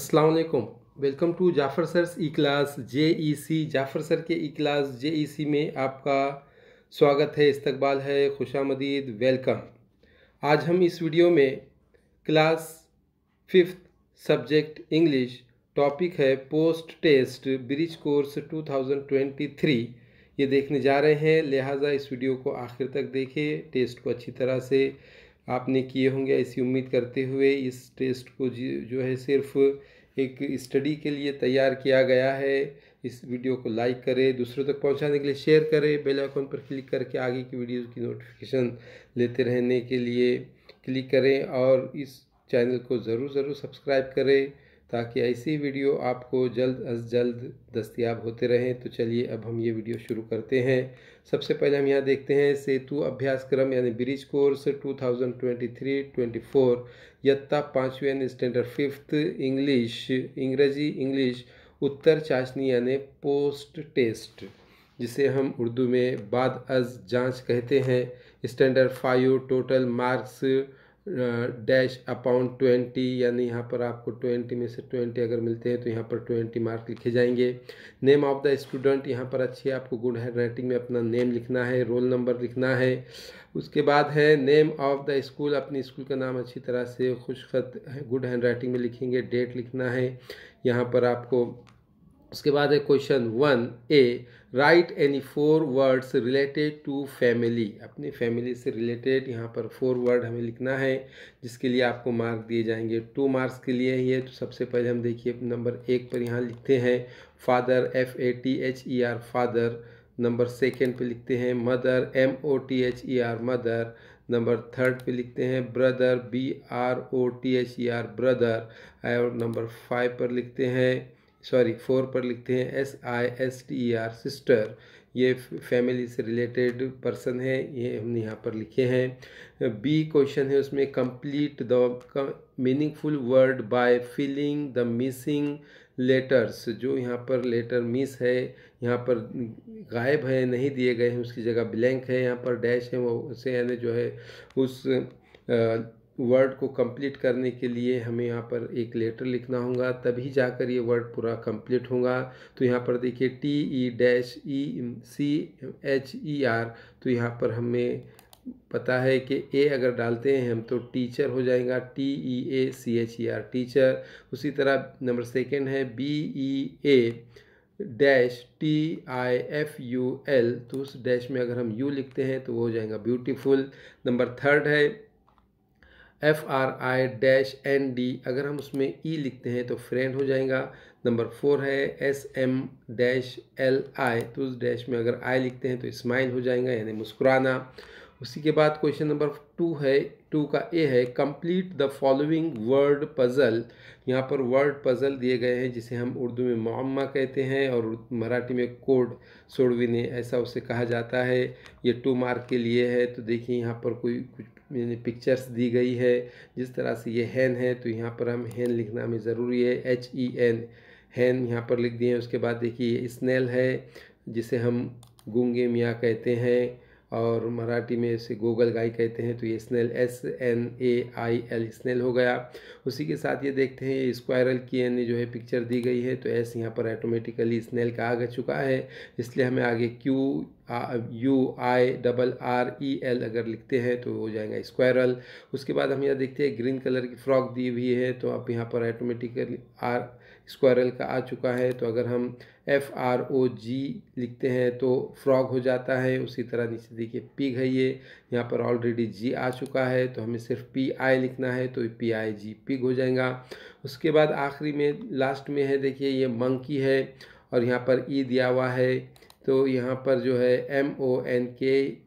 अस्सलाम वालेकुम। Welcome to Jafar sir's e class JEC। Jafar sir के ई क्लास JEC में आपका स्वागत है, इस्तकबाल है, खुशामदीद, वेलकम। आज हम इस वीडियो में class 5th subject English, topic है पोस्ट टेस्ट ब्रिज कोर्स 2023, ये देखने जा रहे हैं। लिहाजा इस वीडियो को आखिर तक देखें। टेस्ट को अच्छी तरह से आपने किए होंगे ऐसी उम्मीद करते हुए इस टेस्ट को जो है सिर्फ एक स्टडी के लिए तैयार किया गया है। इस वीडियो को लाइक करें, दूसरों तक पहुंचाने के लिए शेयर करें, बेल आइकन पर क्लिक करके आगे की वीडियोज़ की नोटिफिकेशन लेते रहने के लिए क्लिक करें और इस चैनल को ज़रूर सब्सक्राइब करें ताकि ऐसी वीडियो आपको जल्द अज जल्द दस्तयाब होते रहें। तो चलिए अब हम ये वीडियो शुरू करते हैं। सबसे पहले हम यहाँ देखते हैं सेतु अभ्यासक्रम यानी ब्रिज कोर्स 2023-24 इयत्ता 5वीं यानी स्टैंडर्ड 5th अंग्रेजी इंग्लिश उत्तर चाशनी यानी पोस्ट टेस्ट, जिसे हम उर्दू में बाद अज जांच कहते हैं। Standard 5 total marks dash upon 20 यानी यहाँ पर आपको 20 में से 20 अगर मिलते हैं तो यहाँ पर 20 मार्क लिखे जाएंगे। नेम ऑफ द स्टूडेंट, यहाँ पर अच्छी आपको गुड हैंड राइटिंग में अपना नेम लिखना है, रोल नंबर लिखना है। उसके बाद है नेम ऑफ द स्कूल, अपनी स्कूल का नाम अच्छी तरह से खुशखत गुड हैंड राइटिंग में लिखेंगे, डेट लिखना है यहाँ पर आपको। उसके बाद है question 1A, write any 4 words related to family, अपनी फैमिली से रिलेटेड यहाँ पर 4 वर्ड हमें लिखना है जिसके लिए आपको मार्क दिए जाएंगे 2 मार्क्स के लिए ही है। तो सबसे पहले हम देखिए नंबर 1 पर यहाँ लिखते हैं फादर, FATHER फादर। नंबर 2 पे लिखते हैं मदर, MOTHER मदर। नंबर 3 पे लिखते हैं ब्रदर, BROTHER ब्रदर। और नंबर 4 पर लिखते हैं SISTER सिस्टर। ये फैमिली से रिलेटेड पर्सन है, ये हमने यहाँ पर लिखे हैं। बी क्वेश्चन है, उसमें complete the meaningful word by filling the missing letters. जो यहाँ पर लेटर मिस है, यहाँ पर गायब है, नहीं दिए गए हैं, उसकी जगह ब्लैंक है, यहाँ पर डैश है, वो उसे यानी जो है उस वर्ड को कंप्लीट करने के लिए हमें यहाँ पर एक लेटर लिखना होगा, तभी जाकर ये वर्ड पूरा कंप्लीट होगा। तो यहाँ पर देखिए TECHER, तो यहाँ पर हमें पता है कि ए अगर डालते हैं हम तो टीचर हो जाएगा, TEACHER टीचर। उसी तरह नंबर 2 है BEA डैश TIFUL, तो उस डैश में अगर हम यू लिखते हैं तो वो हो जाएगा ब्यूटीफुल। नंबर 3 है FRI-ND, अगर हम उसमें ई लिखते हैं तो फ्रेंड हो जाएगा। नंबर 4 है SM-LI, तो उस डैश में अगर आई लिखते हैं तो स्माइल हो जाएगा यानी मुस्कुराना। उसी के बाद क्वेश्चन नंबर 2 है, 2 का ए है complete the following word puzzle. यहाँ पर वर्ड पज़ल दिए गए हैं जिसे हम उर्दू में मुअम्मा कहते हैं और मराठी में कोड सोडविने ऐसा उसे कहा जाता है। ये 2 मार्क के लिए है। तो देखिए यहाँ पर कुछ पिक्चर्स दी गई है। जिस तरह से ये हैन है तो यहाँ पर हम हैन लिखना हमें ज़रूरी है, HEN हैन यहाँ पर लिख दिए हैं। उसके बाद देखिए ये स्नेल है जिसे हम गूंगे मियाँ कहते हैं और मराठी में इसे गोगल गाय कहते हैं। तो ये स्नेल SNAIL स्नेल हो गया। उसी के साथ ये देखते हैं ये स्क्वायरल की यानी जो है पिक्चर दी गई है, तो एस यहाँ पर ऑटोमेटिकली स्नेल का आ चुका है, इसलिए हमें आगे QUIRREL अगर लिखते हैं तो हो जाएगा स्क्वायरल। उसके बाद हम यहाँ देखते हैं ग्रीन कलर की फ्रॉक दी हुई है, तो आप यहाँ पर ऑटोमेटिकली स्क्वायरल का आ चुका है। तो अगर हम FROG लिखते हैं तो फ्रॉग हो जाता है। उसी तरह नीचे देखिए पिग है, ये यहाँ पर ऑलरेडी जी आ चुका है तो हमें सिर्फ PI लिखना है तो PIG पिग हो जाएगा। उसके बाद आखिरी में लास्ट में है देखिए ये मंकी है और यहाँ पर ई दिया हुआ है, तो यहाँ पर जो है MONKEY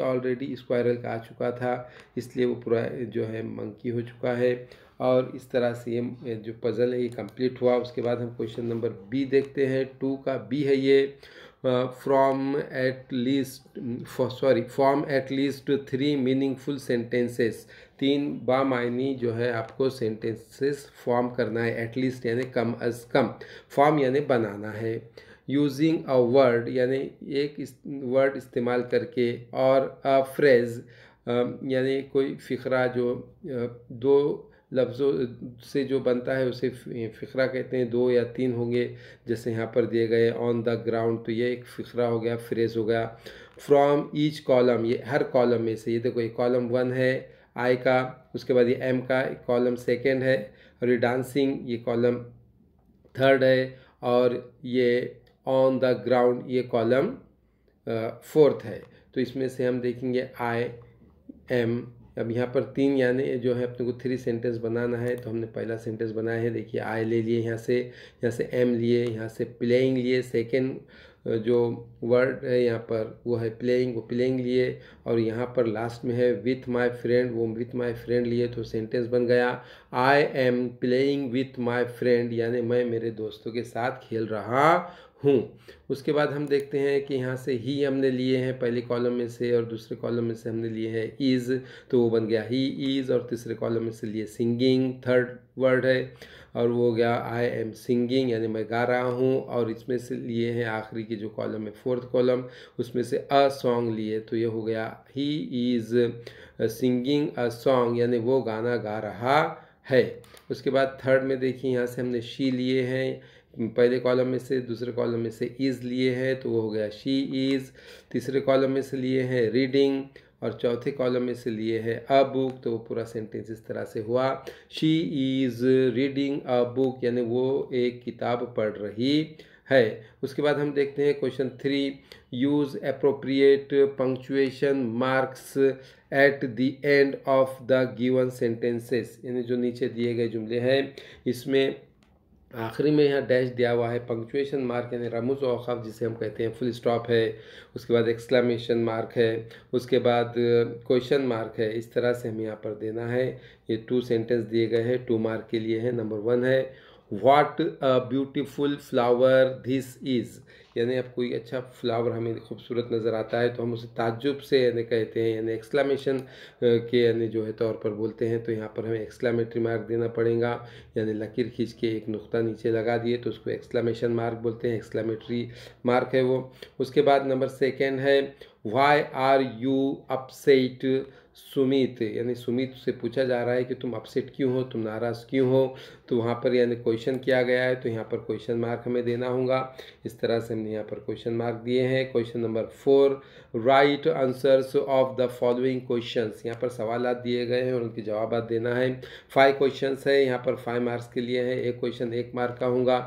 ऑलरेडी स्क्वायरल का आ चुका था, इसलिए वो पूरा जो है मंकी हो चुका है। और इस तरह से ये जो पज़ल है ये कंप्लीट हुआ। उसके बाद हम क्वेश्चन नंबर बी देखते हैं। 2 का बी है ये form at least 3 meaningful sentences. 3 बामायनी जो है आपको सेंटेंसेस फॉर्म करना है, एटलीस्ट यानी कम अज़ कम, फॉर्म यानी बनाना है। यूजिंग अ वर्ड यानी एक वर्ड इस्तेमाल करके, और अ फ्रेज़ यानी कोई फ़िक्रा जो 2 लफ्ज़ों से जो बनता है उसे फ़िक्रा कहते हैं। 2 या 3 होंगे, जैसे यहाँ पर दिए गए ऑन द ग्राउंड, तो ये एक फ़िक्रा हो गया, फ्रेज़ हो गया। फ्रॉम ईच कॉलम, ये हर कॉलम में से, ये देखो ये कॉलम 1 है आई का, उसके बाद ये एम का कॉलम 2 है, और ये डांसिंग ये कॉलम 3 है, और ये ऑन द ग्राउंड ये कॉलम 4 है। तो इसमें से हम देखेंगे आई एम। अब यहाँ पर 3 यानी जो है अपने को 3 सेंटेंस बनाना है, तो हमने पहला सेंटेंस बनाया है। देखिए आई ले लिए, यहाँ से एम लिए, यहाँ से प्लेइंग लिए, सेकेंड जो वर्ड है यहाँ पर वो है प्लेइंग, वो प्लेइंग लिए, और यहाँ पर लास्ट में है विथ माय फ्रेंड, वो विथ माय फ्रेंड लिए, तो सेंटेंस बन गया I am playing with my friend, यानी मैं मेरे दोस्तों के साथ खेल रहा हूँ। उसके बाद हम देखते हैं कि यहाँ से ही हमने लिए हैं पहले कॉलम में से, और दूसरे कॉलम में से हमने लिए हैं इज़, तो वो बन गया ही इज़, और तीसरे कॉलम में से लिए सिंगिंग, थर्ड वर्ड है, और वो हो गया आई एम सिंगिंग, यानी मैं गा रहा हूँ। और इसमें से लिए हैं आखिरी की जो कॉलम है 4th कॉलम, उसमें से अ सॉन्ग लिए, तो ये हो गया he is singing a song, यानी वो गाना गा रहा है। उसके बाद थर्ड में देखिए यहाँ से हमने शी लिए हैं पहले कॉलम में से, दूसरे कॉलम में से इज़ लिए हैं, तो वो हो गया शी इज़। तीसरे कॉलम में से लिए हैं रीडिंग, और चौथे कॉलम में से लिए है अ बुक, तो वो पूरा सेंटेंस इस तरह से हुआ she is reading a book, यानी वो एक किताब पढ़ रही है। उसके बाद हम देखते हैं question 3, use appropriate punctuation marks at the end of the given sentences, यानी जो नीचे दिए गए जुमले हैं इसमें आखिरी में यहाँ डैश दिया हुआ है, पंक्चुएशन मार्क यानी रमूज़ औक़ाफ़ जिसे हम कहते हैं, फुल स्टॉप है, उसके बाद एक्सक्लेमेशन मार्क है, उसके बाद क्वेश्चन मार्क है। इस तरह से हमें यहाँ पर देना है। ये 2 सेंटेंस दिए गए हैं, 2 मार्क के लिए हैं। नंबर 1 है what a beautiful flower this is, यानी अब कोई अच्छा फ्लावर हमें खूबसूरत नज़र आता है तो हम उसे ताज्जुब से यानी कहते हैं, यानी एक्सक्लेमेशन के यानी जो है तौर पर बोलते हैं, तो यहाँ पर हमें एक्सक्लेमेटरी मार्क देना पड़ेगा, यानी लकीर खींच के एक नुक्ता नीचे लगा दिए तो उसको एक्सक्लेमेशन मार्क बोलते हैं, एक्सक्लेमेटरी मार्क है वो। उसके बाद नंबर 2 है why are you upset Sumit, यानी सुमित से पूछा जा रहा है कि तुम अपसेट क्यों हो, तुम नाराज़ क्यों हो, तो वहाँ पर यानी क्वेश्चन किया गया है, तो यहाँ पर क्वेश्चन मार्क हमें देना होगा। इस तरह से हमने यहाँ पर क्वेश्चन मार्क दिए हैं। Question number 4, right answers of the following questions, यहाँ पर सवालात दिए गए हैं और उनके जवाब देना है। 5 क्वेश्चंस है, यहाँ पर 5 मार्क्स के लिए है, एक क्वेश्चन 1 मार्क का होगा।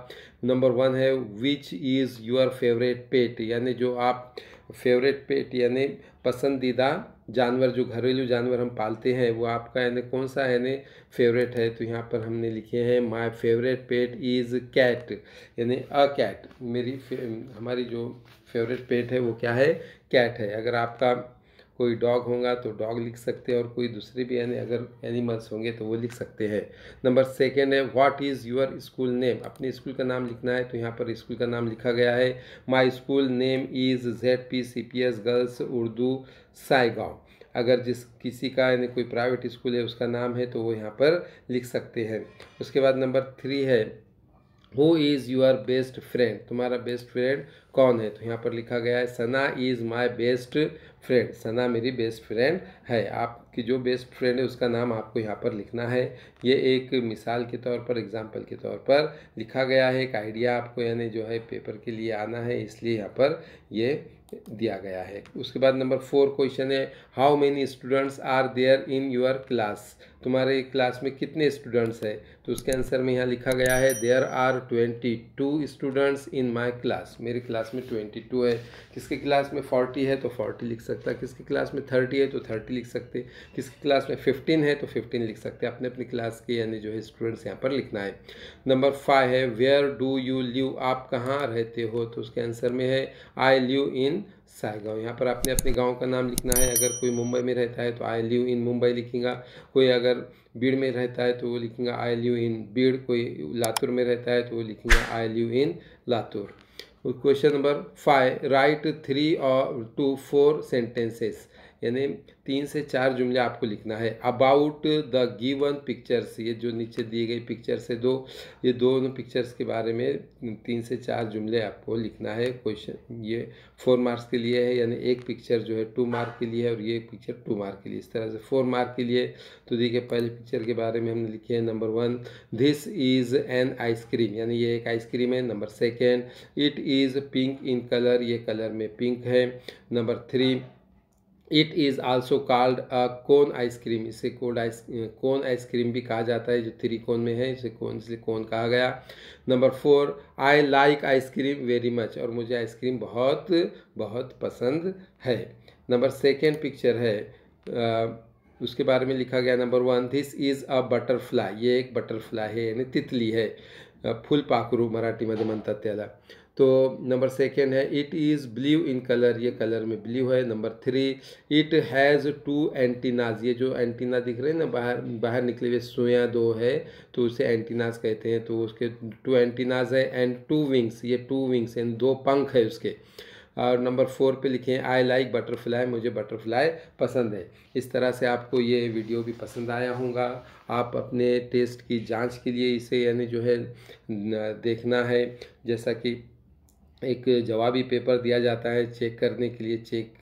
नंबर 1 है which is your favourite pet, यानी जो आप फेवरेट पेट यानी पसंदीदा जानवर, जो घरेलू जानवर हम पालते हैं वो आपका यानी कौन सा यानी फेवरेट है, तो यहाँ पर हमने लिखे हैं my favourite pet is cat, यानी अ कैट, हमारी जो फेवरेट पेट है वो क्या है, कैट है। अगर आपका कोई डॉग होगा तो डॉग लिख सकते हैं, और कोई दूसरे भी यानी अगर एनिमल्स होंगे तो वो लिख सकते हैं। नंबर 2 है what is your school name, अपने स्कूल का नाम लिखना है, तो यहाँ पर स्कूल का नाम लिखा गया है my school name is ZPCPS girls Urdu Saigaon. अगर किसी का यानी कोई प्राइवेट स्कूल है उसका नाम है तो वो यहाँ पर लिख सकते हैं। उसके बाद नंबर 3 है who is your best friend, तुम्हारा बेस्ट फ्रेंड कौन है, तो यहाँ पर लिखा गया है Sana is my best friend, Sana मेरी बेस्ट फ्रेंड है। आपकी जो बेस्ट फ्रेंड है उसका नाम आपको यहाँ पर लिखना है। ये एक मिसाल के तौर पर, एग्जाम्पल के तौर पर लिखा गया है, एक आइडिया आपको यानी जो है पेपर के लिए आना है, इसलिए यहाँ पर ये दिया गया है। उसके बाद नंबर 4 क्वेश्चन है how many students are there in your class, तुम्हारे क्लास में कितने स्टूडेंट्स हैं, तो उसके आंसर में यहाँ लिखा गया है there are 22 students in my class, मेरी क्लास में 22 है। किसके क्लास में 40 है तो 40 लिख सकता है, किसकी क्लास में 30 है तो 30 लिख सकते, किसकी क्लास में 15 है तो 15 लिख सकते हैं, अपने अपनी क्लास के यानी जो है स्टूडेंट्स यहाँ पर लिखना है। नंबर 5 है वेयर डू यू लिव, आप कहाँ रहते हो, तो उसके आंसर में है आई लिव इन साइगांव। यहाँ पर आपने अपने गांव का नाम लिखना है, अगर कोई मुंबई में रहता है तो आई लिव इन मुंबई लिखेगा, कोई अगर बीड़ में रहता है तो वो लिखेगा आई लिव इन बीड़, कोई लातूर में रहता है तो वो लिखेगा I live in Latur. Question number 5 right 3 or 4 sentences, यानी 3 से 4 जुमले आपको लिखना है। अबाउट द गिवन पिक्चर्स, ये जो नीचे दी गई पिक्चर्स है ये दोनों पिक्चर्स के बारे में 3 से 4 जुमले आपको लिखना है। क्वेश्चन ये 4 मार्क्स के लिए है, यानी एक पिक्चर जो है 2 मार्क के लिए है और ये पिक्चर 2 मार्क के लिए। इस तरह से 4 मार्क के लिए तो देखिए पहले पिक्चर के बारे में हमने लिखे है number 1, this is an ice cream, यानी ये एक आइसक्रीम है। Number 2, it is pink in colour, ये कलर में पिंक है। Number 3, it is also called a cone ice cream, इसे कोन आइसक्रीम भी कहा जाता है, जो 3 कोन में है इसे कोन, इसलिए कोन कहा गया। Number 4, I like ice cream very much, और मुझे आइसक्रीम बहुत बहुत पसंद है। नंबर 2 पिक्चर है उसके बारे में लिखा गया number 1, this is a butterfly, ये एक बटरफ्लाई है यानी तितली है, फुलपाखरू मराठीमध्ये म्हणतात त्याला। तो नंबर 2 है, it is blue in colour, ये कलर में ब्लू है। नंबर 3, इट हैज़ 2 एंटीनाज, ये जो एंटीना दिख रहे हैं ना बाहर बाहर निकले हुए सुइयाँ 2 है तो उसे एंटीनाज कहते हैं, तो उसके 2 एंटीनाज है। एंड 2 विंग्स, ये 2 विंग्स हैं, 2 पंख है उसके। और नंबर 4 पे लिखे हैं आई लाइक बटरफ्लाई, मुझे बटरफ्लाई पसंद है। इस तरह से आपको ये वीडियो भी पसंद आया होगा। आप अपने टेस्ट की जांच के लिए इसे यानी जो है देखना है, जैसा कि एक जवाबी पेपर दिया जाता है चेक करने के लिए, चेक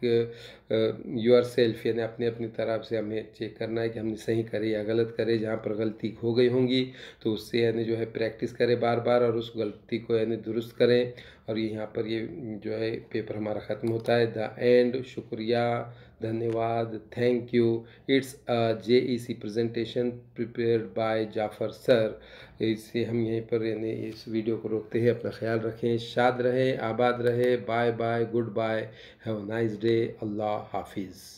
योर सेल्फ, यानी अपने अपनी तरफ से हमें चेक करना है कि हमने सही करे या गलत करे। जहाँ पर गलती हो गई होंगी तो उससे यानी जो है प्रैक्टिस करें बार बार और उस गलती को यानी दुरुस्त करें। और यहाँ पर ये जो है पेपर हमारा ख़त्म होता है। The end. शुक्रिया, धन्यवाद, thank you. It's a JEC presentation prepared by Jafar sir. इससे हम यहीं पर यानी इस वीडियो को रोकते हैं। अपना ख्याल रखें, शाद रहें, आबाद रहें। Bye bye, goodbye, have a nice day, Allah हाफिज़।